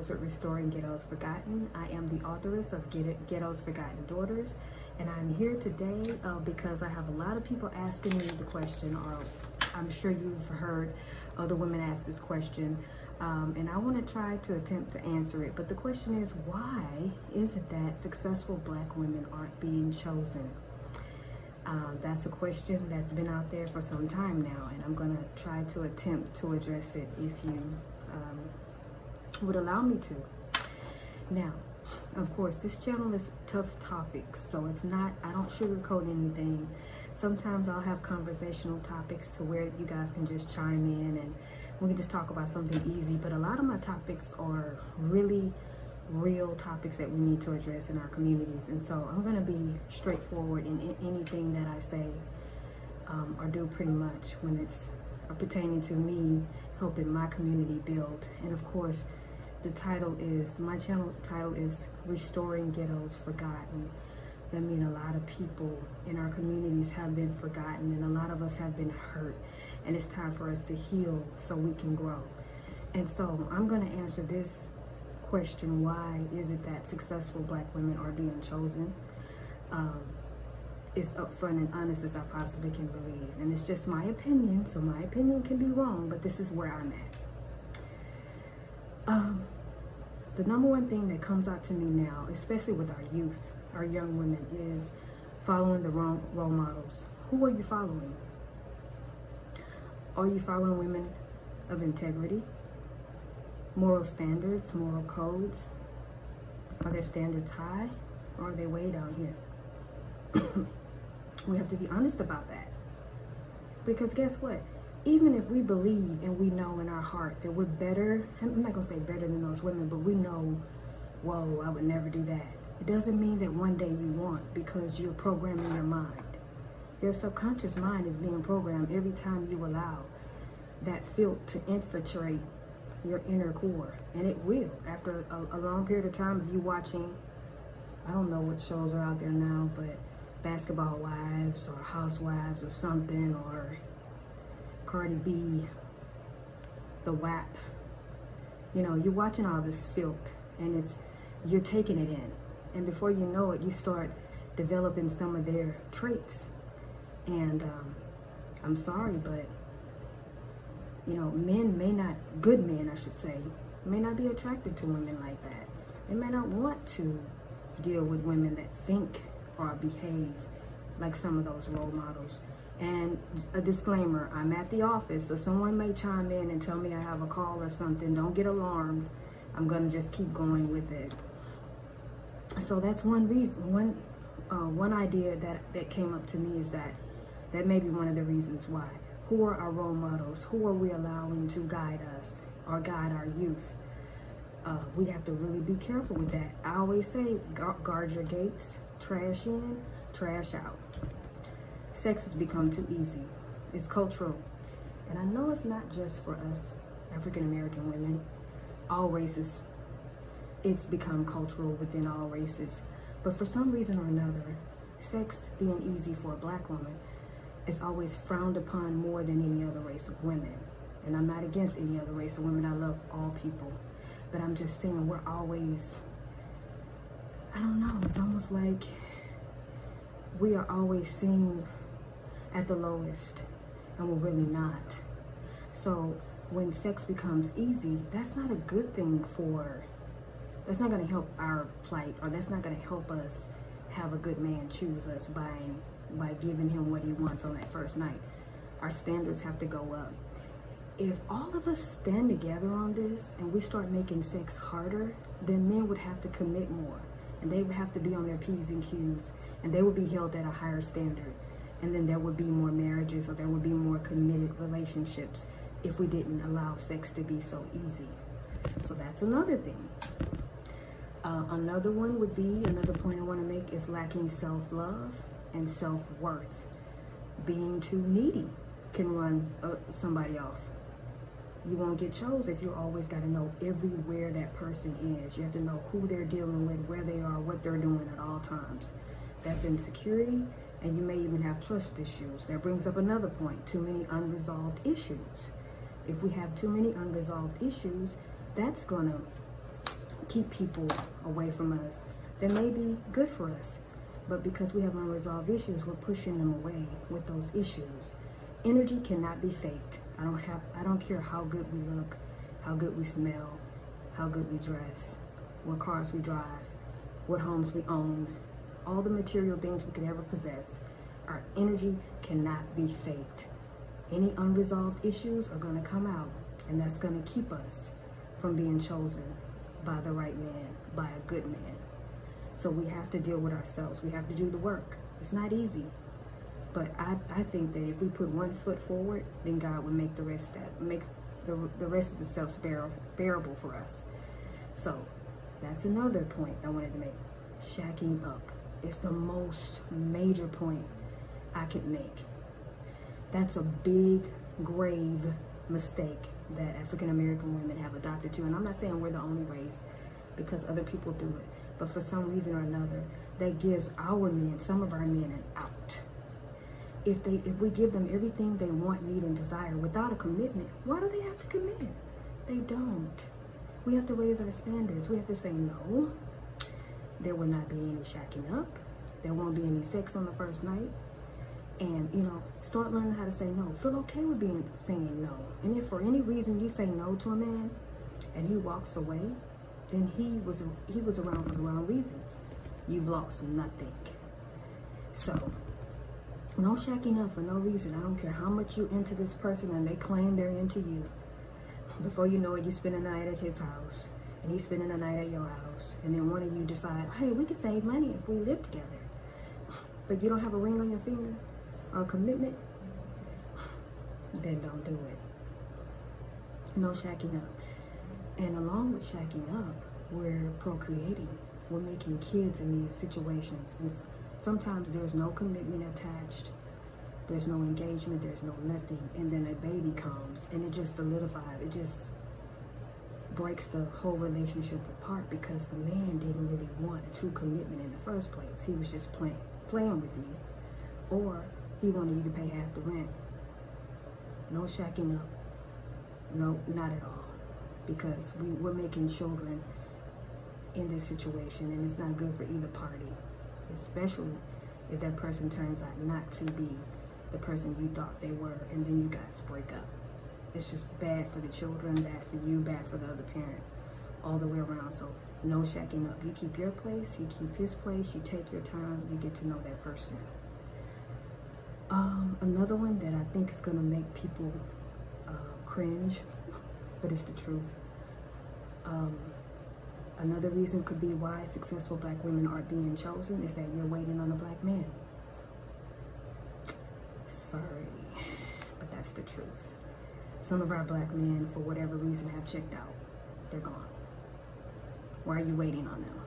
Wallace with Restoring Ghettos Forgotten. I am the authoress of Ghettos Forgotten Daughters, and I'm here today because I have a lot of people asking me the question, or I'm sure you've heard other women ask this question, and I want to try to attempt to answer it. But the question is, why is it that successful Black women aren't being chosen? That's a question that's been out there for some time now, and I'm going to try to attempt to address it if you would allow me to. Now, of course, this channel is tough topics, so it's not, I don't sugarcoat anything. Sometimes I'll have conversational topics to where you guys can just chime in and we can just talk about something easy, but a lot of my topics are really real topics that we need to address in our communities. And so I'm going to be straightforward in anything that I say or do, pretty much when it's pertaining to me helping my community build. And of course, the title is, my channel title is Restoring Ghettos Forgotten. That means a lot of people in our communities have been forgotten, and a lot of us have been hurt, and it's time for us to heal so we can grow. And so I'm going to answer this question: why is it that successful Black women are being chosen? As upfront and honest as I possibly can believe, and it's just my opinion, so my opinion can be wrong, but this is where I'm at. The number one thing that comes out to me now, especially with our youth, our young women, is following the wrong role models. Who are you following? Are you following women of integrity, moral standards, moral codes? Are their standards high, or are they way down here? We have to be honest about that, because guess what? Even if we believe and we know in our heart that we're better, I'm not gonna say better than those women, but we know, whoa, I would never do that. It doesn't mean that one day you won't, because you're programming your mind. Your subconscious mind is being programmed every time you allow that filth to infiltrate your inner core, and it will. After a long period of time of you watching, I don't know what shows are out there now, but Basketball Wives or Housewives or something, or Cardi B, the WAP. You know, you're watching all this filth, and you're taking it in, and before you know it, you start developing some of their traits. And I'm sorry, but you know, men may not, good men I should say, may not be attracted to women like that. They may not want to deal with women that think or behave like some of those role models. And a disclaimer, I'm at the office, so someone may chime in and tell me I have a call or something. Don't get alarmed. I'm gonna just keep going with it. So that's one reason, one idea that came up to me, is that may be one of the reasons why. Who are our role models? Who are we allowing to guide us or guide our youth? We have to really be careful with that. I always say, guard your gates, trash in, trash out. Sex has become too easy. It's cultural. And I know it's not just for us African-American women, all races. It's become cultural within all races. But for some reason or another, sex being easy for a Black woman is always frowned upon more than any other race of women. And I'm not against any other race of women. I love all people. But I'm just saying, we're always, I don't know, it's almost like we are always seen at the lowest, and we're really not. So when sex becomes easy, that's not a good thing that's not gonna help our plight, or that's not gonna help us have a good man choose us by giving him what he wants on that first night. Our standards have to go up. If all of us stand together on this and we start making sex harder, then men would have to commit more, and they would have to be on their P's and Q's, and they would be held at a higher standard. And then there would be more marriages, or there would be more committed relationships if we didn't allow sex to be so easy. So that's another thing. Another one would be, another point I want to make is lacking self-love and self-worth. Being too needy can run somebody off. You won't get chose if you always got to know everywhere that person is. You have to know who they're dealing with, where they are, what they're doing at all times. That's insecurity, and you may even have trust issues. That brings up another point: too many unresolved issues. If we have too many unresolved issues, that's gonna keep people away from us that may be good for us. But because we have unresolved issues, we're pushing them away with those issues. Energy cannot be faked. I don't care how good we look, how good we smell, how good we dress, what cars we drive, what homes we own, all the material things we could ever possess. Our energy cannot be faked. Any unresolved issues are going to come out, and that's going to keep us from being chosen by the right man, by a good man. So we have to deal with ourselves. We have to do the work. It's not easy. But I think that if we put one foot forward, then God would make the rest of the steps bearable for us. So that's another point I wanted to make. Shacking up is the most major point I could make. That's a big, grave mistake that African American women have adopted to. And I'm not saying we're the only race, because other people do it. But for some reason or another, that gives our men, some of our men, an out. If we give them everything they want, need, and desire without a commitment, why do they have to commit? They don't. We have to raise our standards. We have to say no. There will not be any shacking up. There won't be any sex on the first night. And, start learning how to say no. Feel okay with saying no. And if for any reason you say no to a man and he walks away, then he was around for the wrong reasons. You've lost nothing. So, no shacking up for no reason. I don't care how much you into this person and they claim they're into you. Before you know it, you spend a night at his house and he's spending a night at your house. And then one of you decide, hey, we could save money if we live together. But you don't have a ring on your finger or a commitment, then don't do it. No shacking up. And along with shacking up, we're procreating. We're making kids in these situations. And sometimes there's no commitment attached. There's no engagement. There's no nothing. And then a baby comes and it just solidifies. It just breaks the whole relationship apart because the man didn't really want a true commitment in the first place. He was just playing with you. Or he wanted you to pay half the rent. No shacking up. No, not at all. Because we're making children in this situation, and it's not good for either party, especially if that person turns out not to be the person you thought they were, and then you guys break up. It's just bad for the children, bad for you, bad for the other parent, all the way around. So no shacking up. You keep your place, he keep his place, you take your time, you get to know that person. Another one that I think is gonna make people cringe, but it's the truth. Another reason could be why successful black women aren't being chosen is that you're waiting on a black man. Sorry, but that's the truth. Some of our black men, for whatever reason, have checked out. They're gone. Why are you waiting on them?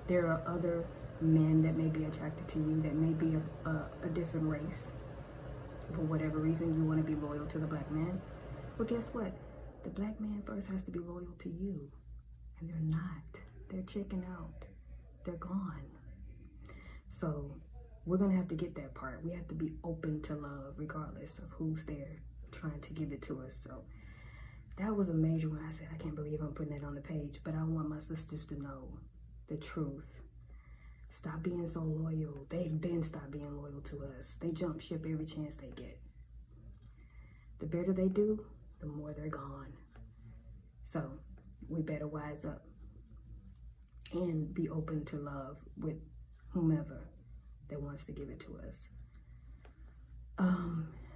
There are other men that may be attracted to you that may be of a different race. For whatever reason, you want to be loyal to the black man. Well, guess what? The black man first has to be loyal to you. And they're not. They're checking out. They're gone. So we're going to have to get that part. We have to be open to love regardless of who's there trying to give it to us. So that was a major one. I said, I can't believe I'm putting that on the page. But I want my sisters to know the truth. Stop being so loyal. They've been stopped being loyal to us. They jump ship every chance they get. The better they do, the more they're gone. So we better wise up and be open to love with whomever that wants to give it to us.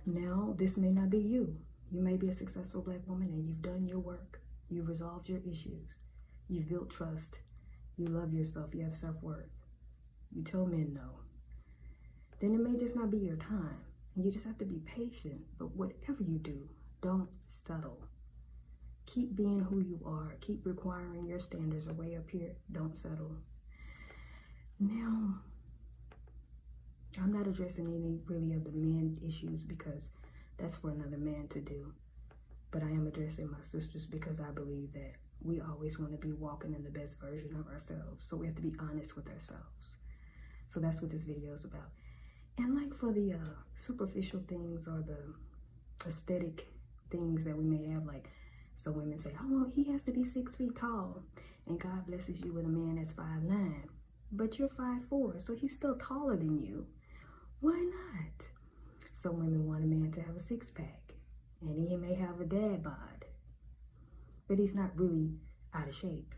Now, this may not be you. You may be a successful black woman and you've done your work. You've resolved your issues. You've built trust. You love yourself. You have self-worth. You tell men no. Then it may just not be your time. And you just have to be patient. But whatever you do, don't settle. Keep being who you are. Keep requiring your standards are way up here. Don't settle. Now, I'm not addressing any really of the men issues because that's for another man to do. But I am addressing my sisters because I believe that we always want to be walking in the best version of ourselves. So we have to be honest with ourselves. So that's what this video is about. And like for the superficial things or the aesthetic things that we may have, like So women say, oh, well, he has to be 6 feet tall. And God blesses you with a man that's 5'9". But you're 5'4", so he's still taller than you. Why not? So women want a man to have a six-pack. And he may have a dad bod. But he's not really out of shape.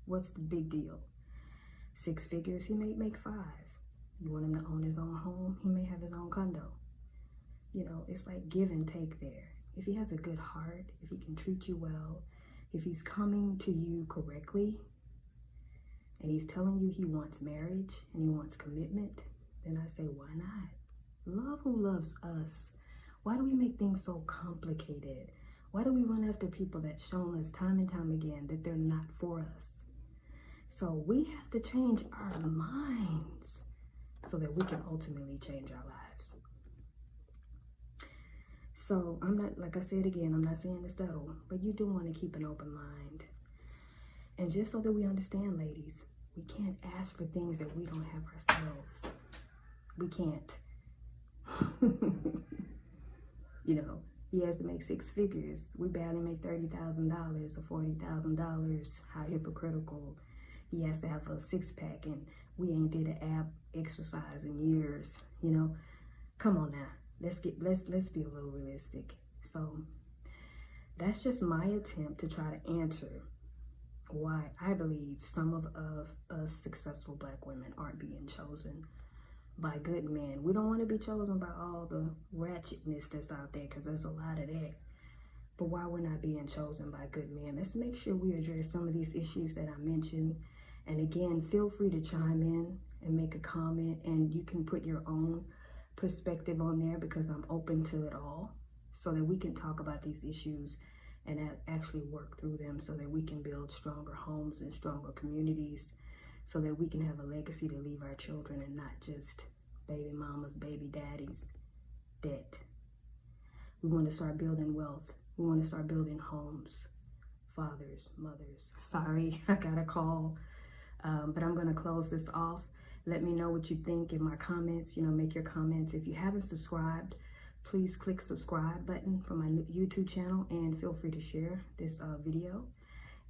What's the big deal? 6 figures, he may make 5. You want him to own his own home, he may have his own condo. You know, it's like give and take there. If he has a good heart, if he can treat you well, if he's coming to you correctly, and he's telling you he wants marriage and he wants commitment, then I say, why not? Love who loves us. Why do we make things so complicated? Why do we run after people that's shown us time and time again that they're not for us? So we have to change our minds so that we can ultimately change our lives. So I'm not, like I said again, I'm not saying to settle, but you do want to keep an open mind. And just so that we understand, ladies, we can't ask for things that we don't have ourselves. We can't. You know, he has to make 6 figures. We barely make $30,000 or $40,000. How hypocritical. He has to have a 6-pack and we ain't did an ab exercise in years. You know, come on now. Let's be a little realistic. So that's just my attempt to try to answer why I believe some of us successful Black women aren't being chosen by good men. We don't want to be chosen by all the ratchetness that's out there, because there's a lot of that. But why we're not being chosen by good men? Let's make sure we address some of these issues that I mentioned. And again, feel free to chime in and make a comment, and you can put your own perspective on there, because I'm open to it all, so that we can talk about these issues and actually work through them, so that we can build stronger homes and stronger communities, so that we can have a legacy to leave our children and not just baby mamas, baby daddies, debt. We want to start building wealth. We want to start building homes, fathers, mothers. Sorry, I got a call, but I'm going to close this off. Let me know what you think in my comments. You know, make your comments. If you haven't subscribed, please click subscribe button for my YouTube channel, and feel free to share this video.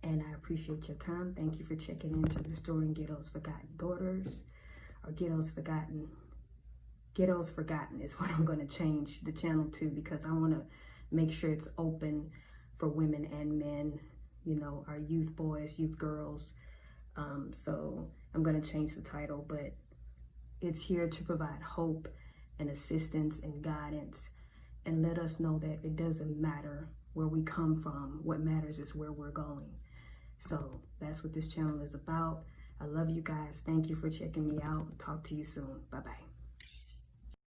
And I appreciate your time. Thank you for checking into Restoring Ghettos Forgotten Daughters, or Ghettos Forgotten. Ghettos Forgotten is what I'm going to change the channel to, because I want to make sure it's open for women and men, you know, our youth boys, youth girls. So I'm going to change the title, but it's here to provide hope and assistance and guidance, and let us know that it doesn't matter where we come from. What matters is where we're going. So that's what this channel is about. I love you guys. Thank you for checking me out. Talk to you soon. Bye-bye.